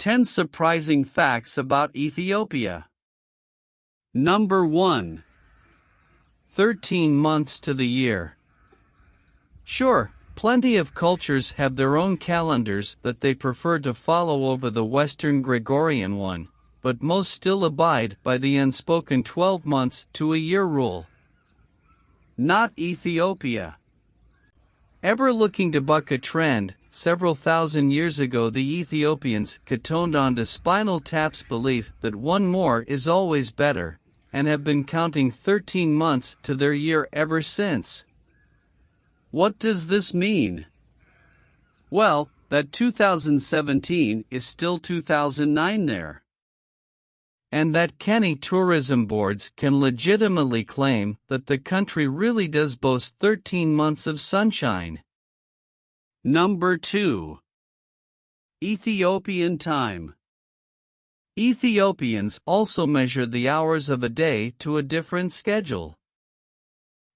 10 surprising facts about Ethiopia. Number 1. 13 months to the year. Sure, plenty of cultures have their own calendars that they prefer to follow over the Western Gregorian one, but most still abide by the unspoken 12 months to a year rule. Not Ethiopia. Ever looking to buck a trend? Several thousand years ago the Ethiopians catoned onto Spinal Tap's belief that one more is always better, and have been counting 13 months to their year ever since. What does this mean? Well, that 2017 is still 2009 there. And that canny tourism boards can legitimately claim that the country really does boast 13 months of sunshine. Number 2. Ethiopian time. Ethiopians also measure the hours of a day to a different schedule.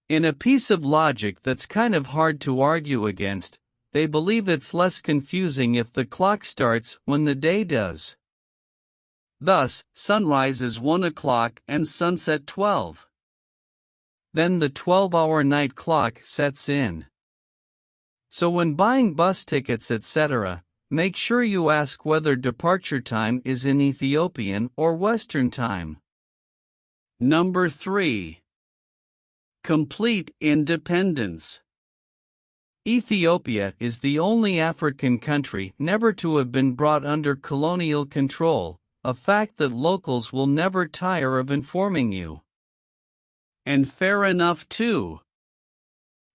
In a piece of logic that's kind of hard to argue against, they believe it's less confusing if the clock starts when the day does. Thus, sunrise is 1 o'clock and sunset 12. Then the 12-hour night clock sets in. So when buying bus tickets etc., make sure you ask whether departure time is in Ethiopian or Western time. Number 3. Complete independence. Ethiopia is the only African country never to have been brought under colonial control, a fact that locals will never tire of informing you. And fair enough too.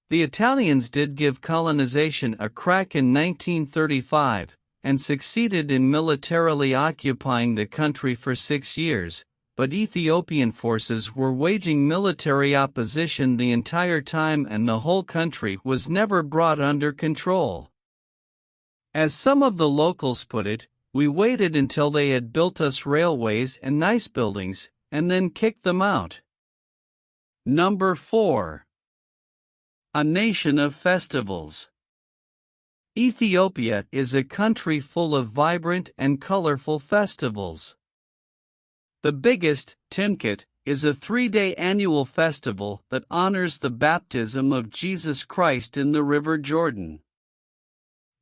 The Italians did give colonization a crack in 1935, and succeeded in militarily occupying the country for 6 years, but Ethiopian forces were waging military opposition the entire time and the whole country was never brought under control. As some of the locals put it, we waited until they had built us railways and nice buildings, and then kicked them out. Number 4. A nation of festivals. Ethiopia is a country full of vibrant and colorful festivals. The biggest, Timkat, is a 3-day annual festival that honors the baptism of Jesus Christ in the River Jordan.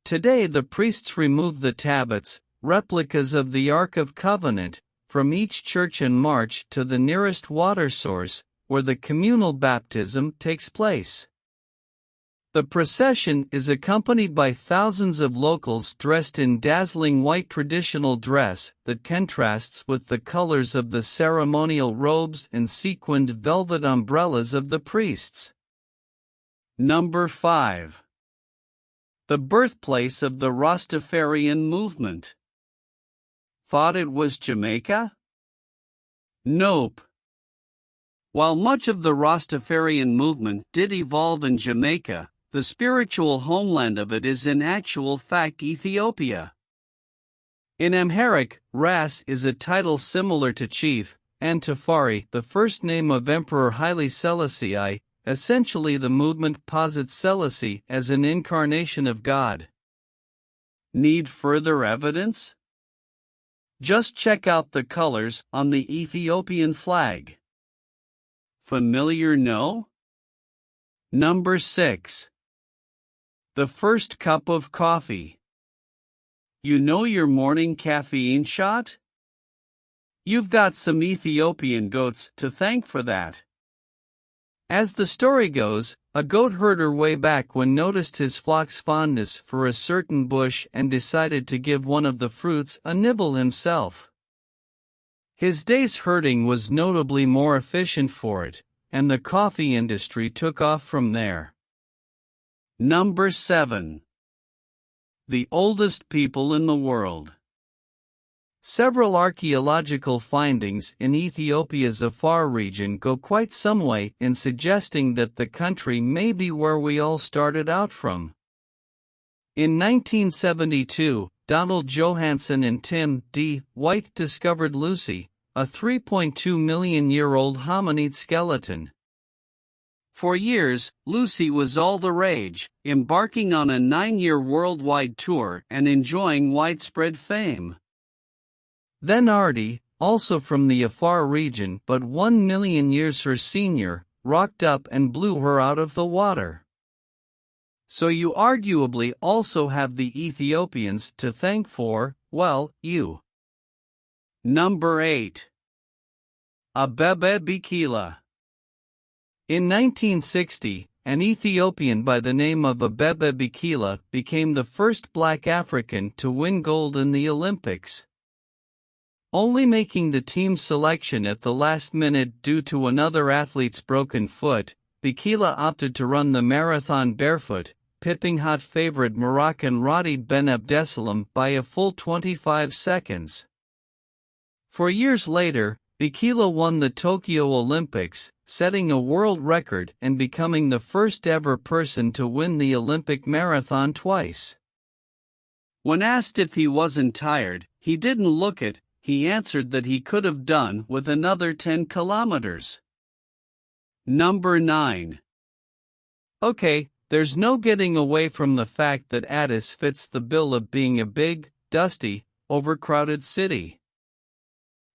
Today the priests remove the tablets, replicas of the Ark of Covenant, from each church and march to the nearest water source, where the communal baptism takes place. The procession is accompanied by thousands of locals dressed in dazzling white traditional dress that contrasts with the colors of the ceremonial robes and sequined velvet umbrellas of the priests. Number 5. The birthplace of the Rastafarian movement. Thought it was Jamaica? Nope. While much of the Rastafarian movement did evolve in Jamaica, the spiritual homeland of it is in actual fact Ethiopia. In Amharic, Ras is a title similar to chief, and Tafari, the first name of Emperor Haile Selassie. Essentially the movement posits Selassie as an incarnation of God. Need further evidence? Just check out the colors on the Ethiopian flag. Familiar, no? Number 6. The first cup of coffee. You know your morning caffeine shot? You've got some Ethiopian goats to thank for that. As the story goes, a goat herder way back when noticed his flock's fondness for a certain bush and decided to give one of the fruits a nibble himself. His day's herding was notably more efficient for it, and the coffee industry took off from there. Number 7. The oldest people in the world. Several archaeological findings in Ethiopia's Afar region go quite some way in suggesting that the country may be where we all started out from. In 1972, Donald Johanson and Tim D. White discovered Lucy, a 3.2 million year old hominid skeleton. For years, Lucy was all the rage, embarking on a 9-year worldwide tour and enjoying widespread fame. Then Arti, also from the Afar region but 1,000,000 years her senior, rocked up and blew her out of the water. So you arguably also have the Ethiopians to thank for, well, you. Number 8. Abebe Bikila. In 1960, an Ethiopian by the name of Abebe Bikila became the first black African to win gold in the Olympics. Only making the team selection at the last minute due to another athlete's broken foot, Bikila opted to run the marathon barefoot, pipping hot favorite Moroccan Radi Ben Abdeslam by a full 25 seconds. 4 years later, Bikila won the Tokyo Olympics, setting a world record and becoming the first ever person to win the Olympic marathon twice. When asked if he wasn't tired, he didn't look it. He answered that he could have done with another 10 kilometers. Number 9. Okay, there's no getting away from the fact that Addis fits the bill of being a big, dusty, overcrowded city.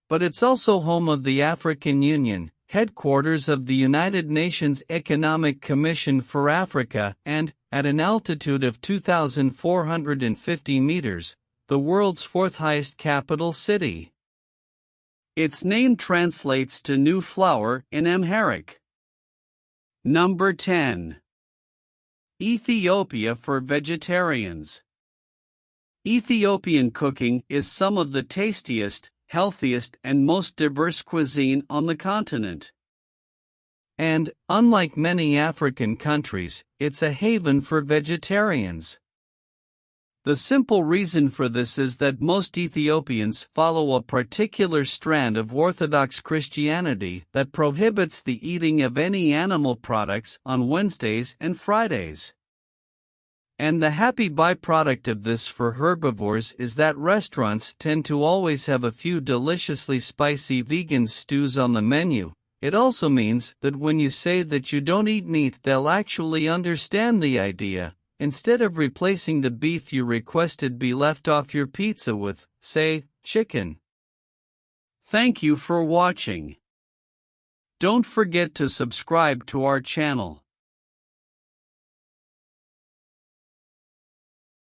But it's also home of the African Union, headquarters of the United Nations Economic Commission for Africa, and, at an altitude of 2,450 meters, the world's fourth highest capital city. Its name translates to new flower in Amharic. Number 10. Ethiopia for vegetarians. Ethiopian cooking is some of the tastiest, healthiest and most diverse cuisine on the continent. And, unlike many African countries, it's a haven for vegetarians. The simple reason for this is that most Ethiopians follow a particular strand of Orthodox Christianity that prohibits the eating of any animal products on Wednesdays and Fridays. And the happy byproduct of this for herbivores is that restaurants tend to always have a few deliciously spicy vegan stews on the menu. It also means that when you say that you don't eat meat, they'll actually understand the idea. Instead of replacing the beef you requested be left off your pizza with, say, chicken. Thank you for watching. Don't forget to subscribe to our channel.